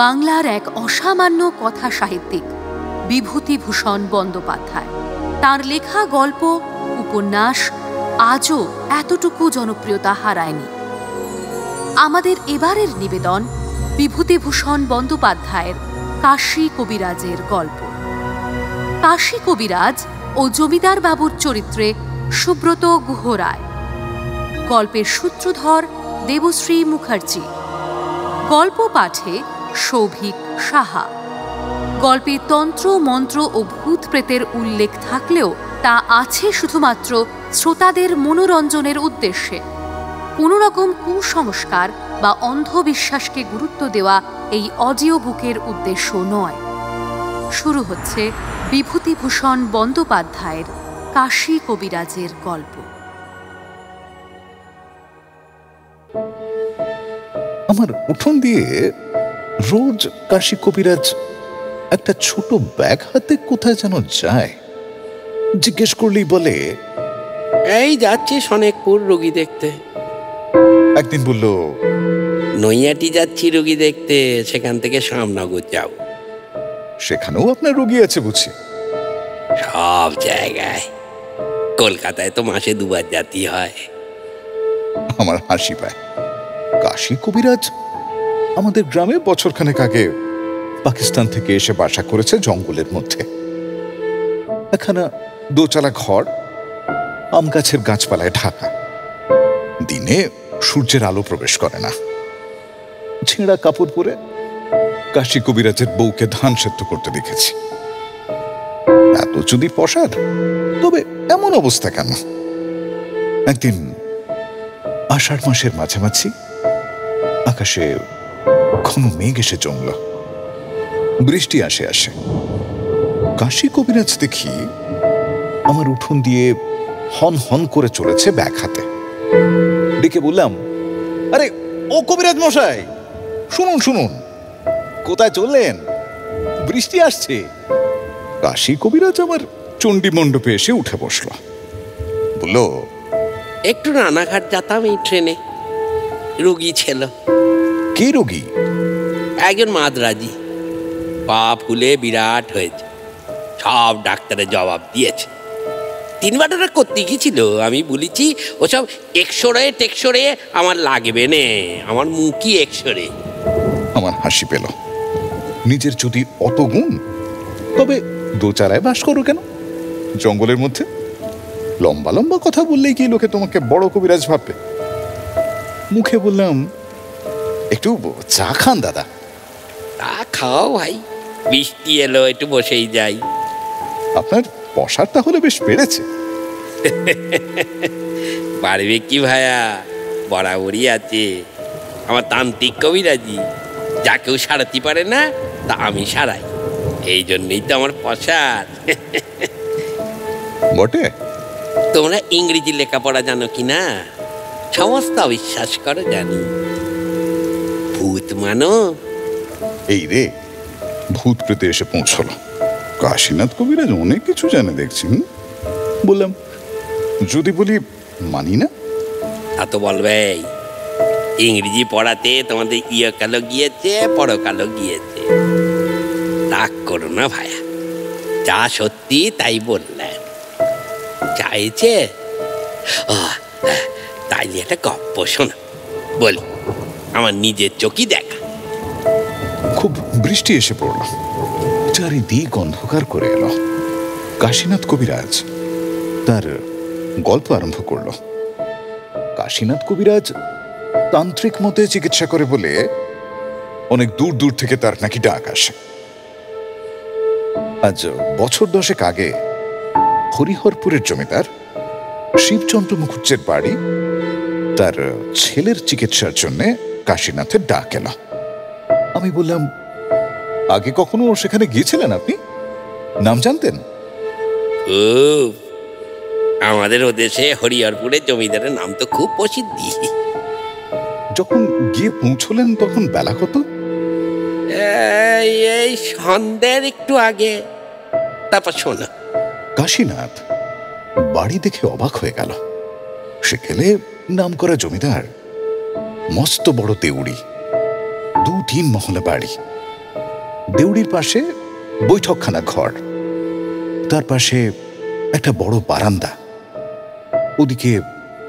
বাংলার এক অসামান্য কথা সাহিত্যিক বিভূতিভূষণ বন্দ্যোপাধ্যায়। তার লেখা গল্প, উপন্যাস আজও এতটুকু জনপ্রিয়তা হারায়নি। আমাদের এবারের নিবেদন বিভূতিভূষণ বন্দ্যোপাধ্যায়ের কাশী কবিরাজের গল্প। কাশী কবিরাজ ও জমিদার বাবুর চরিত্রে সুব্রত গুহরায়, গল্পের সূত্রধর দেবশ্রী মুখার্জি, গল্প পাঠে সৌভিক সাহা। গল্পে তন্ত্র মন্ত্র ও ভূত প্রেতের উল্লেখ থাকলেও তা আছে শুধুমাত্র শ্রোতাদের মনোরঞ্জনের উদ্দেশ্যে। কোনো রকম কুসংস্কার বা অন্ধবিশ্বাসকে গুরুত্ব দেওয়া এই অডিও বুকের উদ্দেশ্য নয়। শুরু হচ্ছে বিভূতিভূষণ বন্দ্যোপাধ্যায়ের কাশী কবিরাজের গল্প। আমার উঠোন দিয়ে রোজ কাশী কবিরাজ একটা ছোট ব্যাগ হাতে কোথায় যেন যায়। জিজ্ঞেস করলেই বলে, এই যাচ্ছি সনেকপুর রোগী দেখতে। একদিন বলল, নৈয়াটি যাচ্ছি রোগী দেখতে, সেখান থেকে শ্যামনগর যাও। সেখানেও আপনার রোগী আছে বুঝি? সব জায়গায়। কলকাতায় তো মাসে 2 বার যেতে হয়। আমার হাসি পায়। কাশী কবিরাজ আমাদের গ্রামে বছরখানেক আগে পাকিস্তান থেকে এসে বাসা করেছে জঙ্গলের মধ্যে। একখানা দোচালা ঘর, আম গাছের গাছপালায় ঢাকা। দিনে সূর্যের আলো প্রবেশ করে না। ছেঁড়া কাপড় পরে কাশী কবিরাজের বউকে ধান সেদ্ধ করতে দেখেছি। এত যদি পসার, তবে এমন অবস্থা কেন? একদিন আষাঢ় মাসের মাঝামাঝি আকাশে ঘন মেঘ এসে জমল। বৃষ্টি আসে আসে। কাশী কবিরাজ দেখি আমার উঠোন দিয়ে হন হন করে চলেছে ব্যাগ হাতে। ডেকে বললাম, আরে ও কবিরাজ মশাই, শুনুন শুনুন, কোথায় চললেন? বৃষ্টি আসছে। কাশী কবিরাজ আমার চণ্ডী মণ্ডপে এসে উঠে বসল। বলল, একটু রানাঘাট যেতাম এই ট্রেনে। রোগী ছিল। কে রোগী? একজন মাদ্রাজি, পা ফুলে বিরাট হয়েছে। সব ডাক্তারের জবাব দিয়েছে। 3 বার ওরা করতে গিয়েছিল। আমি বলেছি ওসব এক্সরে টেক্সরে আমার লাগবে নে, আমার মুখই এক্সরে। আমার হাসি পেল। নিজের যদি অত গুণ, তবে দোচারায় বাস করো কেন জঙ্গলের মধ্যে? লম্বা লম্বা কথা বললেই কি লোকে তোমাকে বড় কবিরাজ ভাববে? মুখে বললাম, একটু চা খান দাদা। তা খাও ভাই, বৃষ্টি এলো, একটু বসেই যাই। আপনার পসার তাহলে বেশ বেড়েছে। পারবে কি ভাইয়া, বরাবরই আছে। আমার তান্ত্রিক কবিরাজি, যা কেউ সারাতে পারে না তা আমি সারাই। এই জন্যই তো আমার পসার। বটে। তোমরা ইংরেজি লেখাপড়া জানো কি না? সমস্ত অবিশ্বাস করো জানি। ভূত মানো? এই রে, ভূত প্রেতে এসে পৌঁছলো। কাশীনাথ কবিরাজ অনেক কিছু জানে দেখছি। বললাম, যদি বলি মানি না? তা তো বলবেই। ইংরেজি পড়াতে তোমাদের ইয়কালো গিয়েছে, পরকালো গিয়েছে। রাগ করো না ভাইয়া, যা সত্যি তাই বললেন। চাইছে তাইলে একটা গপ্প শোনা বলি, আমার নিজের চোখই দেখা। খুব বৃষ্টি এসে পড়ল। চারিদিক অন্ধকার করে এলো। কাশীনাথ কবিরাজ তার গল্প আরম্ভ করল। কাশীনাথ কবিরাজ তান্ত্রিক মতে চিকিৎসা করে বলে অনেক দূর দূর থেকে তার নাকি ডাক আসে। আজ বছর 10 আগে হরিহরপুরের জমিদার শিবচন্দ্র মুখুজ্জের বাড়ি, তার ছেলের চিকিৎসার জন্য কাশীনাথের ডাক এলো। আমি বললাম, আগে কখনো সেখানে গিয়েছিলেন আপনি? নাম জানতেন? আমাদের ওদেশে হরিহরপুরের জমিদারের নাম তো খুব প্রসিদ্ধি। যখন গিয়ে পৌঁছলেন তখন বেলা কত? এই সন্ধ্যের একটু আগে। তারপর শোনো। কাশীনাথ বাড়ি দেখে অবাক হয়ে গেল। সেখানে নাম করা জমিদার, মস্ত বড় দেউড়ি, 2-3 মহলা বাড়ি, দেউড়ির পাশে বৈঠকখানা ঘর, তার পাশে একটা বড় বারান্দা, ওদিকে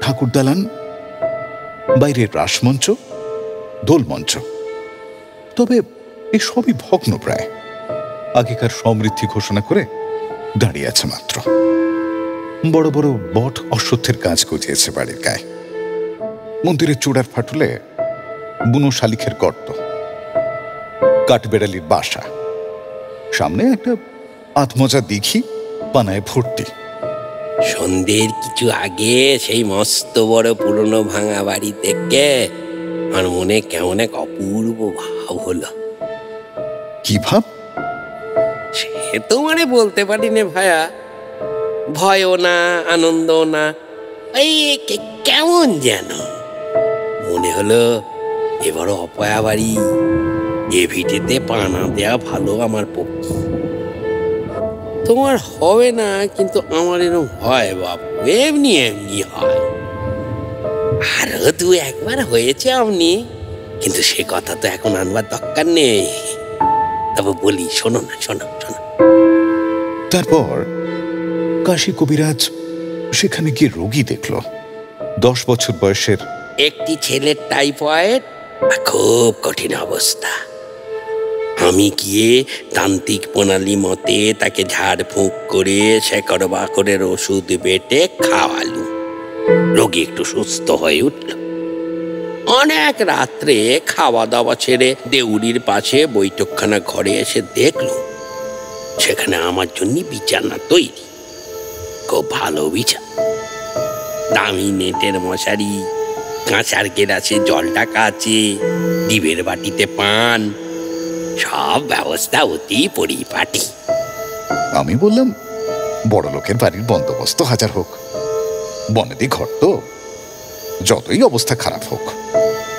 ঠাকুর দালান, বাইরের রাসমঞ্চ, দোলমঞ্চ। তবে এসবই ভগ্ন প্রায়, আগেকার সমৃদ্ধি ঘোষণা করে দাঁড়িয়ে আছে মাত্র। বড় বড় বট অশ্বত্থের গাছ গজিয়েছে বাড়ির গায়ে। মন্দিরের চূড়ার ফাটলে বুনো শালিখের গর্ত, কাঠবেড়ালির বাসা, সামনে একটা আধমজা দিঘি পানায় ভর্তি। সন্ধ্যের কিছু আগে সেই মস্ত বড় পুরনো ভাঙা বাড়ি থেকে আমার মনে কেমন এক অপূর্ব ভাব হলো। কি ভাব? সে তো মানে বলতে পারি না ভায়া, ভয়ও না আনন্দও না, এই কেমন যেন মনে হলো এবার অপয়া বাড়ি, এ ভিটেতে পানা দেয়া ভালো আমার পক্ষে। তোমার হবে না, কিন্তু আমার এরকম হয় বাবু, এমনি এমনি হয়। আরো দু একবার হয়েছে আপনি, কিন্তু সে কথা তো এখন আনবার দরকার নেই। তবে বলি, শোনো না, শোনো শোনো। তারপর কাশী কবিরাজ সেখানে গিয়ে রোগী দেখল। 10 বছর বয়সের একটি ছেলের টাইফয়েড, খুব কঠিন অবস্থা। আমি গিয়ে তান্ত্রিক প্রণালী মতে তাকে ঝাড়ফুঁক করে শেকড় বাকড়ের ওষুধ বেটে খাওয়ালু। রোগী একটু সুস্থ হয়ে উঠল। অনেক রাত্রে খাওয়া দাওয়া ছেড়ে দেউড়ির পাশে বৈঠকখানা ঘরে এসে দেখল সেখানে আমার জন্য বিছানা তৈরি। খুব ভালো বিছানা, দামি নেটের মশারি, কাঁচার গেলাসে জল টাকা আছে, ডিবের বাটিতে পান, সব ব্যবস্থা অতি পরিপাটি। আমি বললাম, বড় লোকের বাড়ির বন্দোবস্ত হাজার হোক, বনেদি ঘর তো, যতই অবস্থা খারাপ হোক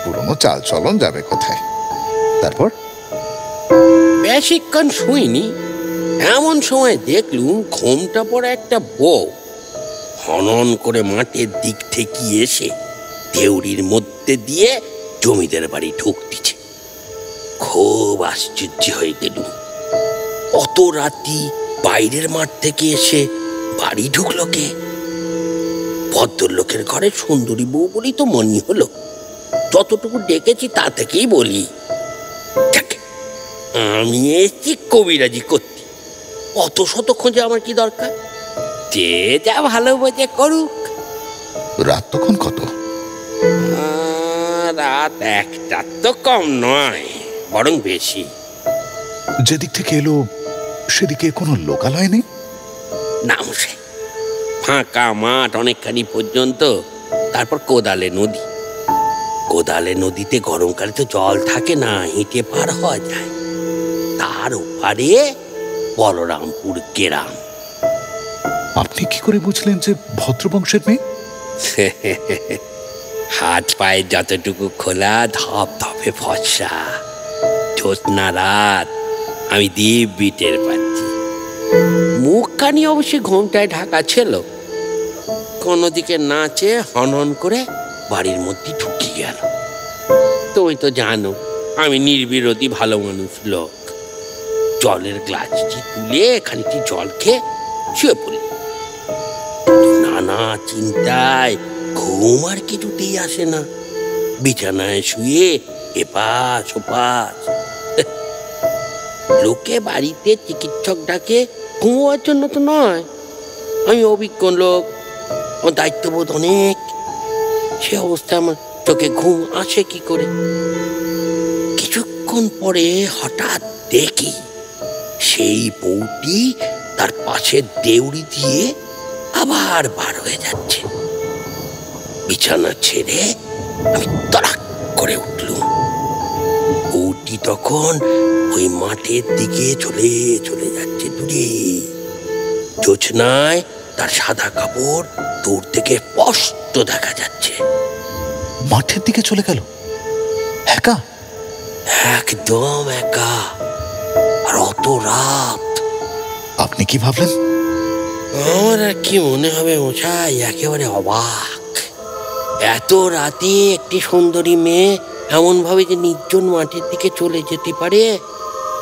পুরনো চাল চলন যাবে কোথায়। তারপর বেশিক্ষণ শুইনি, এমন সময় দেখলুম ঘোমটা পড়া একটা বউ হনন করে মাঠের দিক থেকে এসে দেউড়ির মধ্যে দিয়ে জমিদার বাড়ি ঢুকতেছে। খুব আশ্চর্য হয়ে গেলুম, অত রাতি বাইরের মাঠ থেকে এসে বাড়ি ঢুকলো কে? ভদ্রলোকের ঘরে সুন্দরী বউ বলি তো মনে হলো। যতটুকু ডেকেছি তা থেকেই বলি, আমি এসেছি কবিরাজি করতে, অত শত খোঁজে আমার কি দরকার? যে যা ভালো বোঝে করুক। রাত তখন কত? রাত 1টা তো কম নয়, বরং বেশি। যেদিক থেকে এলো সেদিকে কোনো লোকালয় নেই? নাম সে ফাঁকা মাঠ অনেকখানি পর্যন্ত, তারপর কোদালে নদী। কোদালে নদীতে গরমকালে তো জল থাকে না, হেঁটে পার হওয়া যায়। তার ওপারে বলরামপুর গ্রাম। আপনি কি করে বুঝলেন যে ভদ্রবংশের মেয়ে? হাত পায়ে যতটুকু খোলা, ধপ ধপে ফর্সা, জ্যোৎস্না রাত, আমি দিব্যি টের পাচ্ছি। মুখখানি অবশ্যই ঘোমটায় ঢাকা ছিল। কোনো দিকে নাচে হনন করে বাড়ির মধ্যে ঢুকে গেল। তুমি তো জানো আমি নির্বিরোধী ভালো মানুষ লোক। জলের গ্লাসটি তুলে খানিকটি জল খেয়ে শুয়ে পড়ল। নানা চিন্তায় ঘুম আর কিছুতেই আসে না। বিছানায় শুয়ে এপাশ ওপাশ। লোকে বাড়িতে চিকিৎসক ডাকে ঘুমোবার জন্য তো নয়। আমি অভিজ্ঞ লোক, আমার দায়িত্ববোধ অনেক। সে অবস্থায় আমার চোখে ঘুম আসে কি করে? কিছুক্ষণ পরে হঠাৎ দেখি সেই বউটি তার পাশে দেউড়ি দিয়ে আবার বার হয়ে যাচ্ছে। বিছানা ছেড়ে আমি তড়াক করে উঠলুম। বউটি তখন ওই মাঠের দিকে চলে চলে যাচ্ছে দূরে। জোছনায় তার সাদা কাপড় দূর থেকে স্পষ্ট দেখা যাচ্ছে। মাঠের দিকে চলে গেল একা? একদম একা, আর অত রাত। আপনি কি ভাবলেন? আমার আর কি মনে হবে মশাই, একেবারে অবাক। এত রাতে একটি সুন্দরী মেয়ে এমন ভাবে যে নির্জন মাঠের দিকে চলে যেতে পারে,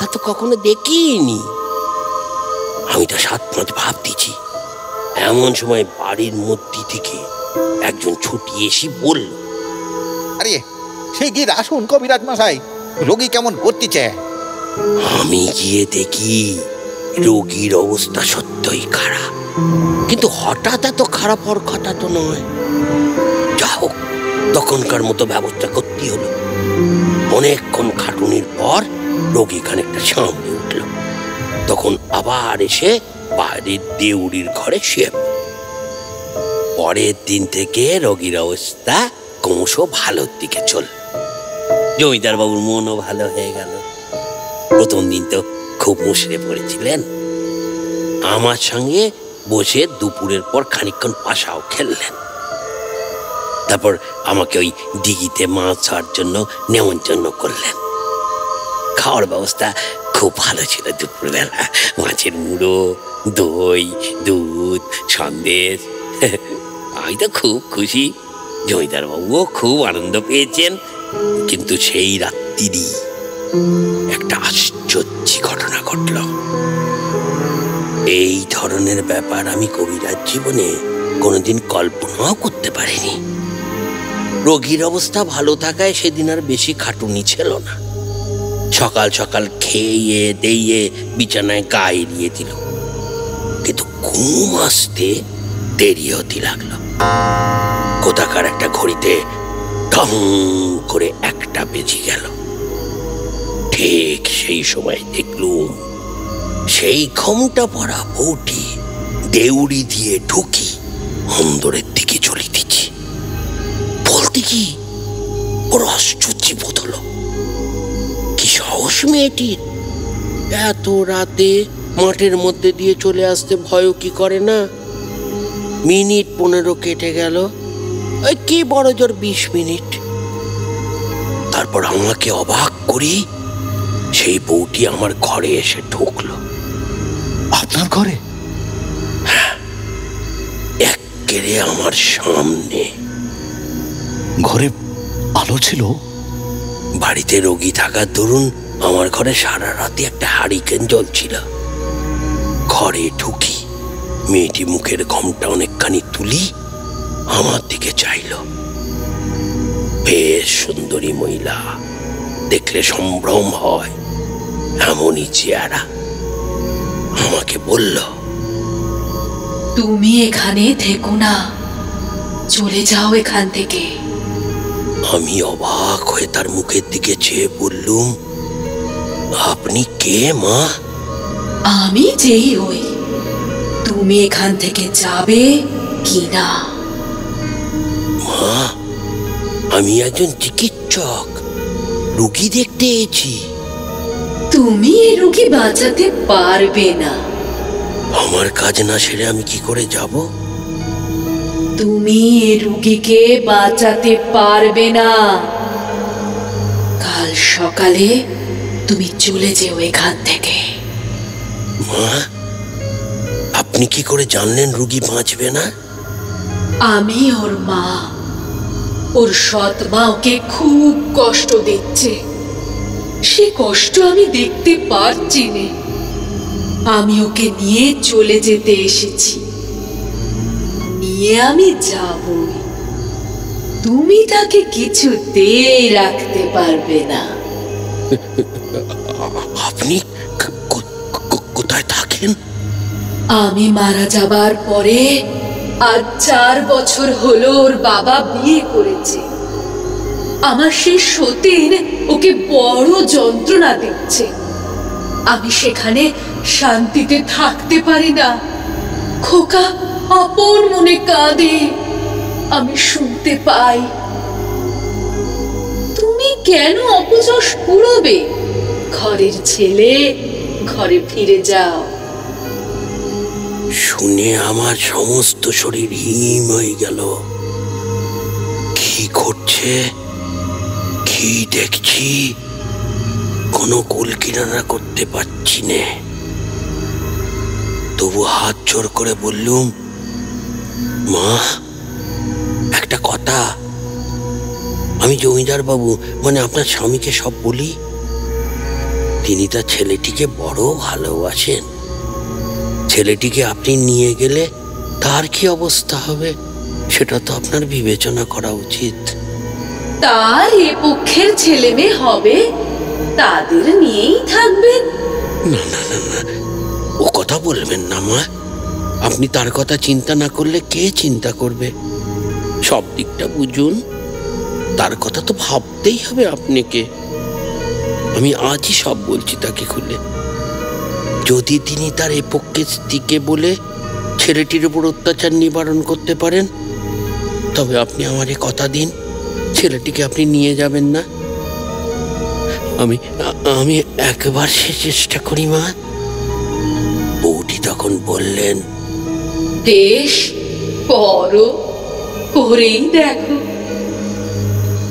কথা তো কখনো দেখিনি। আমি তো 7-5 ভাবতেছি, এমন সময় বাড়ির মধ্যে থেকে একজন ছুটি এসে বলল, আরে শিগগির আসুন কবিরাজ মশাই, রোগী কেমন করতেছে। আমি গিয়ে দেখি রোগীর অবস্থা সত্যই খারাপ, কিন্তু হঠাৎ এত খারাপ হওয়ার কথা তো নয়। যা হোক, তখনকার মতো ব্যবস্থা করতে হলো। অনেকক্ষণ খাটুনির পর রোগী খানিকটা সামনে উঠল। তখন আবার এসে বাড়ির দেউড়ির ঘরে শুয়ে। পরের দিন থেকে রোগীর অবস্থা ক্রমশ ভালোর দিকে চল। জমিদার বাবুর মনও ভালো হয়ে গেল। প্রথম দিন তো খুব মুশড়ে পড়েছিলেন। আমার সঙ্গে বসে দুপুরের পর খানিকক্ষণ পাশাও খেললেন। তারপর আমাকে ওই দিঘিতে মাছ ধরার জন্য নেমন্তন্ন করলেন। খাওয়ার ব্যবস্থা খুব ভালো ছিল। দুপুরবেলা মাছের মুড়ো, দই, দুধ, সন্দেশ। আমি তো খুব খুশি, জমিদার বাবুও খুব আনন্দ পেয়েছেন। কিন্তু সেই রাত্রিরই একটা আশ্চর্য ঘটনা ঘটল। এই ধরনের ব্যাপার আমি কবিরাজ জীবনে কোনোদিন কল্পনাও করতে পারিনি। রোগীর অবস্থা ভালো থাকায় সেদিন আর বেশি খাটুনি ছিল না। সকাল সকাল খেয়ে দিয়ে বিছানায় গা এড়িয়ে দিল, কিন্তু ঘুম আসতে দেরি হতে লাগলো। কোথাকার একটা ঘড়িতে ঢং করে 1টা বেজে গেল। ঠিক সেই সময় দেখলুম সেই ঘোমটা পরা বউটি দেউড়ি দিয়ে ঢুকি অন্দরের দিকে চলিতেছি। বলতে কি ওর আশ্চর্য বোধ হলো। কি সাহস মেয়েটির! এত রাতে মাঠের মধ্যে দিয়ে চলে আসতে ভয়ও কি করে না? মিনিট 15 কেটে গেল, ওই কি বড় জোর 20 মিনিট। তারপর আমাকে অবাক করি সেই বউটি আমার ঘরে এসে ঢুকলো। আপনার ঘরে? এক্কেরে আমার সামনে। ঘরে আলো ছিল? বাড়িতে রোগী থাকার দরুন আমার ঘরে সারা রাতে একটা হারিকেন জ্বলছিল। ঘরে ঢুকি মেয়েটি মুখের ঘোমটা অনেকখানি তুলি আমার দিকে চাইল। বেশ সুন্দরী মহিলা, দেখলে সম্ভ্রম হয় এমনই চেহারা। আমাকে বলল, তুমি এখানে থেকো না, চলে যাও এখান থেকে। আমি অবাক হয়ে তার মুখের দিকে চেয়ে বললুম, আপনি কে মা? আমি যেই হই, তুমি এখান থেকে যাবে কি না? মা, আমি একজন চিকিৎসক, রোগী দেখতে এসেছি। তুমি এ রোগী বাঁচাতে পারবে না। আমার কাজ না সেরে আমি কি করে যাব? তুমি এ রোগীকে বাঁচাতে পারবে না। কাল সকালে তুমি চলে যেও এখান থেকে। মা, আপনি কি করে জানলেন রোগী বাঁচবে না? আমি ওর মা। ওর সৎ মা ওকে খুব কষ্ট দিচ্ছে। সে কষ্ট আমি দেখতে পারছি না। আমি ওকে নিয়ে চলে যেতে এসেছি। নিয়ে আমি যাব, তুমি তাকে কিছুতেই রাখতে পারবে না। আপনি কোথায় থাকেন? আমি মারা যাবার পরে আজ 4 বছর হলো ওর বাবা বিয়ে করেছে। আমার সেই সতীন ওকে বড় যন্ত্রণা দিচ্ছে। আমি সেখানে শান্তিতে থাকতে পারি না। খোকা আপন মনে কাঁদে, আমি শুনতে পাই। তুমি কেন অপযশ কুড়োবে? ঘরের ছেলে, ঘরে ফিরে যাও। শুনে আমার সমস্ত শরীর হিম হয়ে গেল। কি ঘটছে, কি দেখছি, কোনো কুল কিনারা করতে পারছি না। তবু হাত জোর করে বললুম, মা, একটা কথা। আমি জমিদার বাবু মানে আপনার স্বামীকে সব বলি। তিনি তার ছেলেটিকে বড় ভালোবাসেন। ছেলেটিকে আপনি নিয়ে গেলে তার কি অবস্থা হবে সেটা তো আপনার বিবেচনা করা উচিত। তার এ পক্ষের ছেলে মেয়ে হবে, তাদের নিয়েই থাকবেন। না না না না, ও কথা বলবেন না মা। আপনি তার কথা চিন্তা না করলে কে চিন্তা করবে? সব দিকটা বুঝুন, তার কথা তো ভাবতেই হবে আপনাকে। আমি আজই সব বলছি তাকে খুলে। যদি তিনি তার এ পক্ষের স্ত্রীকে বলে ছেলেটির উপর অত্যাচার নিবারণ করতে পারেন, তবে আপনি আমারে কথা দিন ছেলেটিকে আপনি নিয়ে যাবেন না। আমি একবার সে চেষ্টা করি মা। বউটি তখন বললেন, বেশ, করো, করেই দেখো।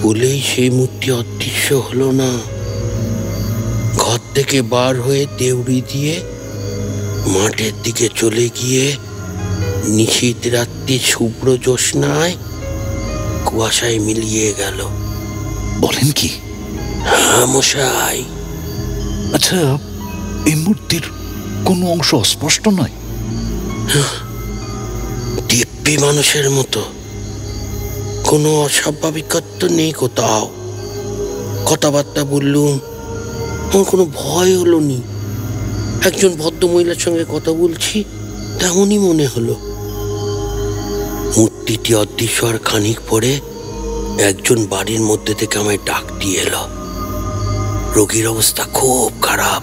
বলেই সেই মূর্তি অদৃশ্য হলো না। ঘর থেকে বার হয়ে দেউড়ি দিয়ে মাঠের দিকে চলে গিয়ে নিশীথ রাত্রি শুভ্র জ্যোৎস্নায় কুয়াশায় মিলিয়ে গেল। বলেন কি? হ্যাঁ মশাই। আচ্ছা, এই মূর্তির কোনো অংশ অস্পষ্ট নয়? দিব্যি মানুষের মতো, কোনো অস্বাভাবিকত্ব নেই কোথাও। কথাবার্তা বললুম, আমার কোনো ভয় হলো নি। একজন ভদ্রমহিলার সঙ্গে কথা বলছি তেমনই মনে হলো। মূর্তিটি অদৃশ্য আর খানিক পরে একজন বাড়ির মধ্যে থেকে আমায় ডাক দিয়ে এলো। রোগীর অবস্থা খুব খারাপ,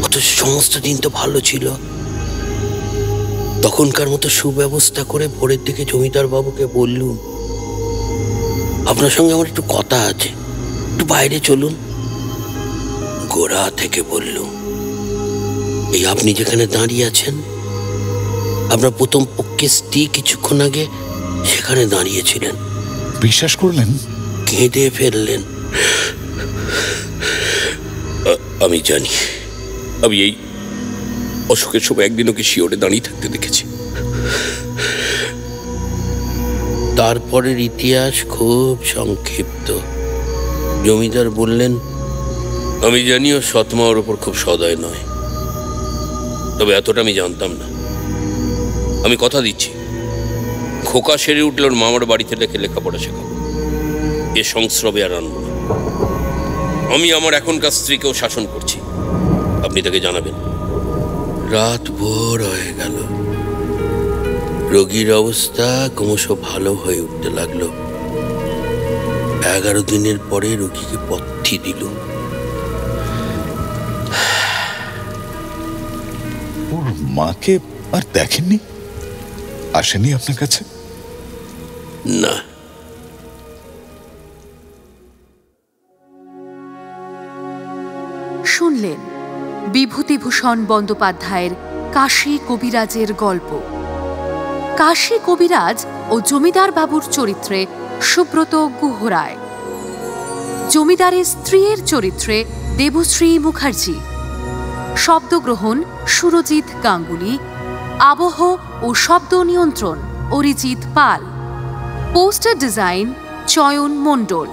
অথচ সমস্ত দিন তো ভালো ছিল। তখনকার মতো সুব্যবস্থা করে ভোরের দিকে জমিদার বাবুকে বললুম, আপনার সঙ্গে আমার একটু কথা আছে, একটু বাইরে চলুন। গোড়া থেকে বললুম, এই আপনি যেখানে দাঁড়িয়ে আছেন, আপনার প্রথম পক্ষের স্ত্রী কিছুক্ষণ আগে সেখানে দাঁড়িয়েছিলেন। বিশ্বাস করলেন? কেঁদে ফেললেন। আমি জানি, আমি এই অসুখের সময় একদিন ওকে শিওরে দাঁড়িয়ে থাকতে দেখেছি। তারপরের ইতিহাস খুব সংক্ষিপ্ত। জমিদার বললেন, আমি জানি ও সৎমা ওর ওপর খুব সদয় নয়, তবে এতটা আমি জানতাম না। আমি কথা দিচ্ছি, খোকা সেরে উঠলে ওর মামার বাড়িতে রেখে লেখাপড়া শেখাবো। এ সংস্রবে আর আনবো না। আমি আমার এখনকার স্ত্রীকেও শাসন করছি, আপনি তাকে জানাবেন। রাত ভোর হয়ে গেল। রোগীর অবস্থা ক্রমশ ভালো হয়ে উঠতে লাগলো। 11 দিনের পরে রোগীকে পথ্যি দিল। ওর মাকে আর দেখেননি? আসেনি আপনার কাছে? না। শুনলেন বিভূতিভূষণ বন্দ্যোপাধ্যায়ের কাশী কবিরাজের গল্প। কাশী কবিরাজ ও জমিদার বাবুর চরিত্রে সুব্রত গুহরায়, জমিদারের স্ত্রীর চরিত্রে দেবশ্রী মুখার্জি, শব্দগ্রহণ সুরজিৎ গাঙ্গুলি, আবহ ও শব্দ নিয়ন্ত্রণ অরিজিৎ পাল, পোস্টার ডিজাইন চয়ন মণ্ডল,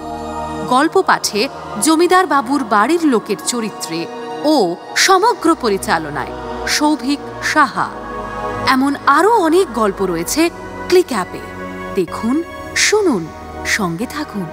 গল্প পাঠে জমিদার বাবুর বাড়ির লোকের চরিত্রে ও সমগ্র পরিচালনায় সৌভিক সাহা। এমন আরও অনেক গল্প রয়েছে ক্লিক অ্যাপে। দেখুন, শুনুন, সঙ্গে থাকুন।